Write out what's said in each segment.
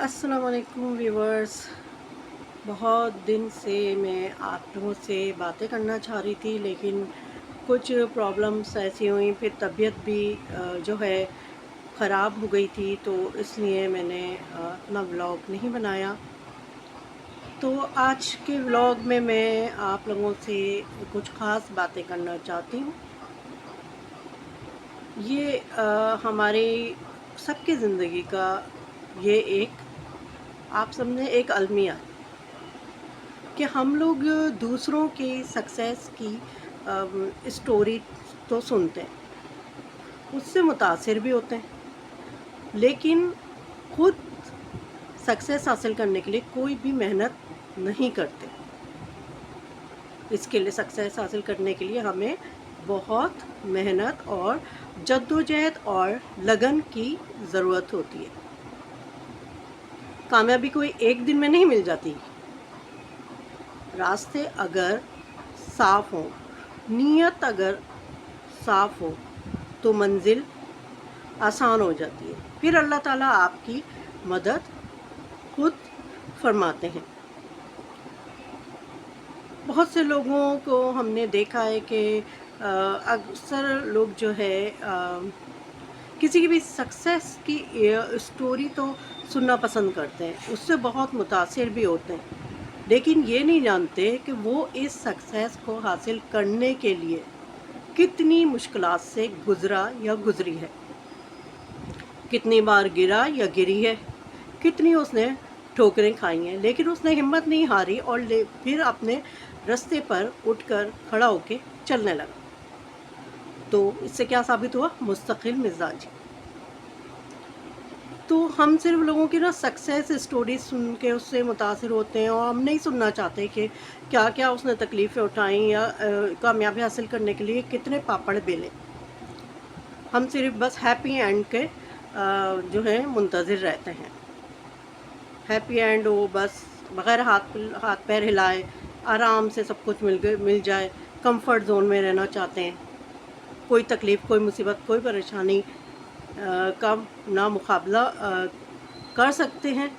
अस्सलाम वालेकुम व्यूवर्स। बहुत दिन से मैं आप लोगों से बातें करना चाह रही थी, लेकिन कुछ प्रॉब्लम्स ऐसी हुई, फिर तबीयत भी जो है ख़राब हो गई थी, तो इसलिए मैंने अपना व्लॉग नहीं बनाया। तो आज के व्लॉग में मैं आप लोगों से कुछ ख़ास बातें करना चाहती हूँ। ये हमारी सबकी ज़िंदगी का ये एक, आप समझे, एक अलमिया कि हम लोग दूसरों की सक्सेस की स्टोरी तो सुनते हैं, उससे मुतासिर भी होते हैं, लेकिन खुद सक्सेस हासिल करने के लिए कोई भी मेहनत नहीं करते। इसके लिए, सक्सेस हासिल करने के लिए हमें बहुत मेहनत और जद्दोजहद और लगन की ज़रूरत होती है। कामयाबी कोई एक दिन में नहीं मिल जाती। रास्ते अगर साफ़ हों, नीयत अगर साफ़ हो, तो मंजिल आसान हो जाती है। फिर अल्लाह ताला आपकी मदद खुद फरमाते हैं। बहुत से लोगों को हमने देखा है कि अक्सर लोग जो है किसी की भी सक्सेस की स्टोरी तो सुनना पसंद करते हैं, उससे बहुत मुतासिर भी होते हैं, लेकिन ये नहीं जानते कि वो इस सक्सेस को हासिल करने के लिए कितनी मुश्किलात से गुज़रा या गुज़री है, कितनी बार गिरा या गिरी है, कितनी उसने ठोकरें खाई हैं, लेकिन उसने हिम्मत नहीं हारी और फिर अपने रास्ते पर उठकर खड़ा होके चलने लगा। तो इससे क्या साबित हुआ? मुस्तकिल मिजाज। तो हम सिर्फ लोगों की सक्सेस स्टोरी सुन के उससे मुतासिर होते हैं, और हम नहीं सुनना चाहते कि क्या क्या उसने तकलीफ़ें उठाई या कामयाबी हासिल करने के लिए कितने पापड़ बेले। हम सिर्फ बस हैप्पी एंड के जो है मुंतज़िर रहते हैं। हैप्पी एंड हो, बस बग़ैर हाथ पैर हिलाए आराम से सब कुछ मिल जाए, कंफर्ट ज़ोन में रहना चाहते हैं। कोई तकलीफ़, कोई मुसीबत, कोई परेशानी का ना मुकाबला कर सकते हैं,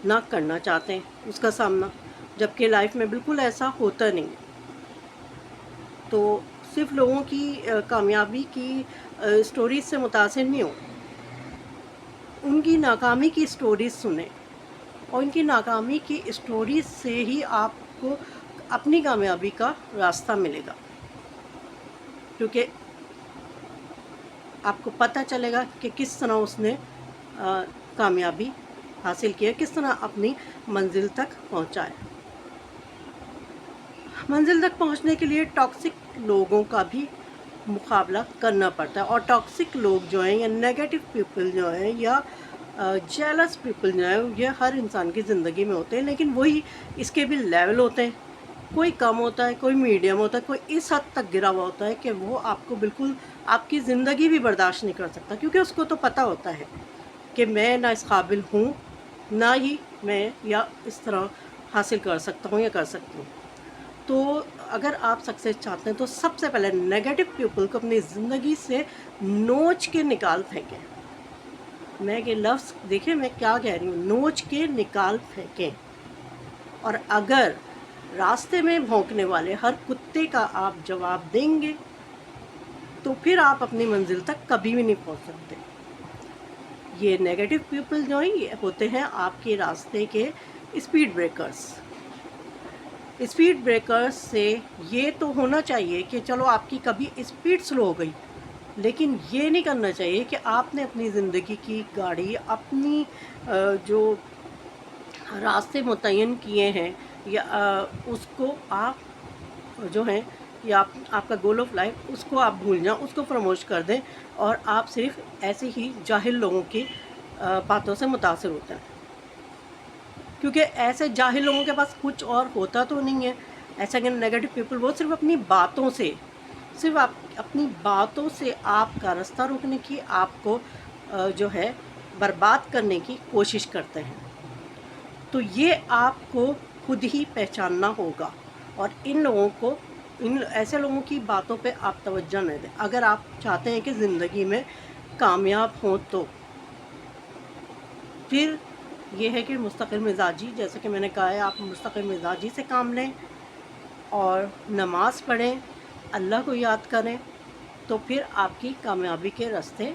ना करना चाहते हैं उसका सामना, जबकि लाइफ में बिल्कुल ऐसा होता नहीं। तो सिर्फ लोगों की कामयाबी की स्टोरीज से मुतासिर नहीं हो, उनकी नाकामी की स्टोरीज सुने, और उनकी नाकामी की स्टोरीज से ही आपको अपनी कामयाबी का रास्ता मिलेगा, क्योंकि आपको पता चलेगा कि किस तरह उसने कामयाबी हासिल की है, किस तरह अपनी मंजिल तक पहुंचा है। मंजिल तक पहुंचने के लिए टॉक्सिक लोगों का भी मुकाबला करना पड़ता है, और टॉक्सिक लोग जो हैं या नेगेटिव पीपल जो हैं या जेलस पीपल जो हैं, ये हर इंसान की ज़िंदगी में होते हैं, लेकिन वही इसके भी लेवल होते हैं। कोई कम होता है, कोई मीडियम होता है, कोई इस हद तक गिरा हुआ होता है कि वो आपको बिल्कुल आपकी ज़िंदगी भी बर्दाश्त नहीं कर सकता, क्योंकि उसको तो पता होता है कि मैं ना इस काबिल हूँ, ना ही मैं या इस तरह हासिल कर सकता हूँ या कर सकती हूँ। तो अगर आप सक्सेस चाहते हैं, तो सबसे पहले नेगेटिव पीपल को अपनी ज़िंदगी से नोच के निकाल फेंकें। मैं ये लफ्ज़ देखिए मैं क्या कह रही हूँ, नोच के निकाल फेंकें। और अगर रास्ते में भौंकने वाले हर कुत्ते का आप जवाब देंगे, तो फिर आप अपनी मंजिल तक कभी भी नहीं पहुंच सकते। ये नेगेटिव पीपल जो हैं, ये होते हैं आपके रास्ते के स्पीड ब्रेकर्स। स्पीड ब्रेकर्स से ये तो होना चाहिए कि चलो आपकी कभी स्पीड स्लो हो गई, लेकिन ये नहीं करना चाहिए कि आपने अपनी ज़िंदगी की गाड़ी, अपनी जो रास्ते मुतय्यन किए हैं या उसको आप जो है, या आपका गोल ऑफ लाइफ, उसको आप भूल जाएं, उसको फरामोश कर दें, और आप सिर्फ ऐसे ही जाहिल लोगों की बातों से मुतासिर होते हैं, क्योंकि ऐसे जाहिल लोगों के पास कुछ और होता तो नहीं है। ऐसा कि नेगेटिव पीपल वो सिर्फ अपनी बातों से, सिर्फ आप अपनी बातों से आपका रास्ता रोकने की, आपको जो है बर्बाद करने की कोशिश करते हैं। तो ये आपको खुद ही पहचानना होगा, और इन लोगों को, इन ऐसे लोगों की बातों पे आप तवज्जो न दें अगर आप चाहते हैं कि ज़िंदगी में कामयाब हों। तो फिर یہ ہے کہ مستقل مزاجی، جیسے کہ میں نے کہا ہے، آپ مستقل مزاجی سے کام لیں اور نماز پڑھیں، اللہ کو یاد کریں، تو پھر آپ کی کامیابی کے راستے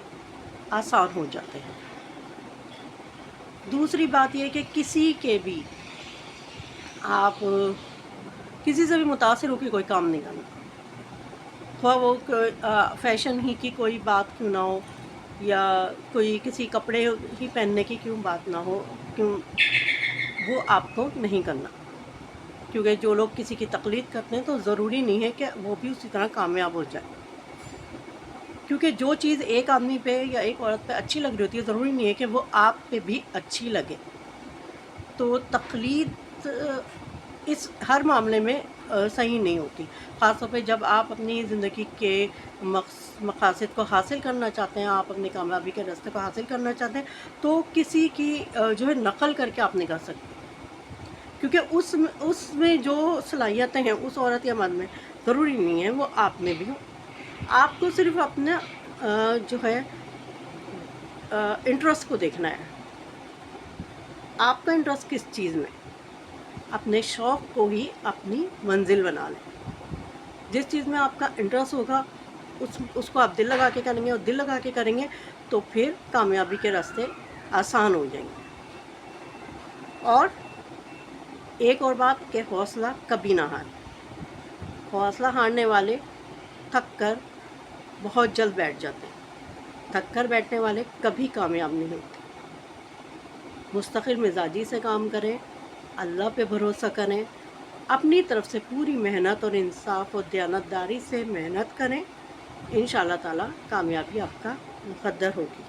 آسان ہو جاتے ہیں۔ دوسری بات یہ کہ کسی کے بھی آپ کسی سے بھی متاثر ہو کے کوئی کام نہیں کرنا، خواہ وہ فیشن ہی کی کوئی بات کیوں نہ ہو، یا کوئی کسی کپڑے ہی پہننے کی کیوں بات نہ ہو، کیوں وہ آپ کو نہیں کرنا، کیونکہ جو لوگ کسی کی تقلید کرتے ہیں تو ضروری نہیں ہے کہ وہ بھی اسی طرح کامیاب ہو جائے، کیونکہ جو چیز ایک آدمی پہ یا ایک عورت پہ اچھی لگ رہی ہوتی ہے ضروری نہیں ہے کہ وہ آپ پہ بھی اچھی لگے۔ تو تقلید اس ہر معاملے میں صحیح نہیں ہوتی، خاص طور پہ جب آپ اپنی زندگی کے مقاصد کو حاصل کرنا چاہتے ہیں، آپ اپنی کامیابی کے راستے کو حاصل کرنا چاہتے ہیں، تو کسی کی جو ہے نقل کر کے آپ نہیں کر سکتے، کیونکہ اس میں جو صلاحیتیں ہیں اس عورت یا مرد میں ضروری نہیں ہے وہ آپ میں بھی ہوں۔ آپ کو صرف اپنا جو ہے انٹرسٹ کو دیکھنا ہے، آپ کا انٹرسٹ کس چیز میں، اپنے شوق کو ہی اپنی منزل بنا لیں۔ جس چیز میں آپ کا انٹرسٹ ہوگا اس کو آپ دل لگا کے کریں گے، اور دل لگا کے کریں گے تو پھر کامیابی کے راستے آسان ہو جائیں گے۔ اور ایک اور بات کہ حوصلہ کبھی نہ ہاریں، حوصلہ ہارنے والے تھک کر بہت جلد بیٹھ جاتے ہیں، تھک کر بیٹھنے والے کبھی کامیاب نہیں ہوتے۔ مستقل مزاجی سے کام کریں، اللہ پہ بھروسہ کریں، اپنی طرف سے پوری محنت اور انصاف اور دیانتداری سے محنت کریں، انشاءاللہ تعالی کامیابی آپ کا مقدر ہوگی۔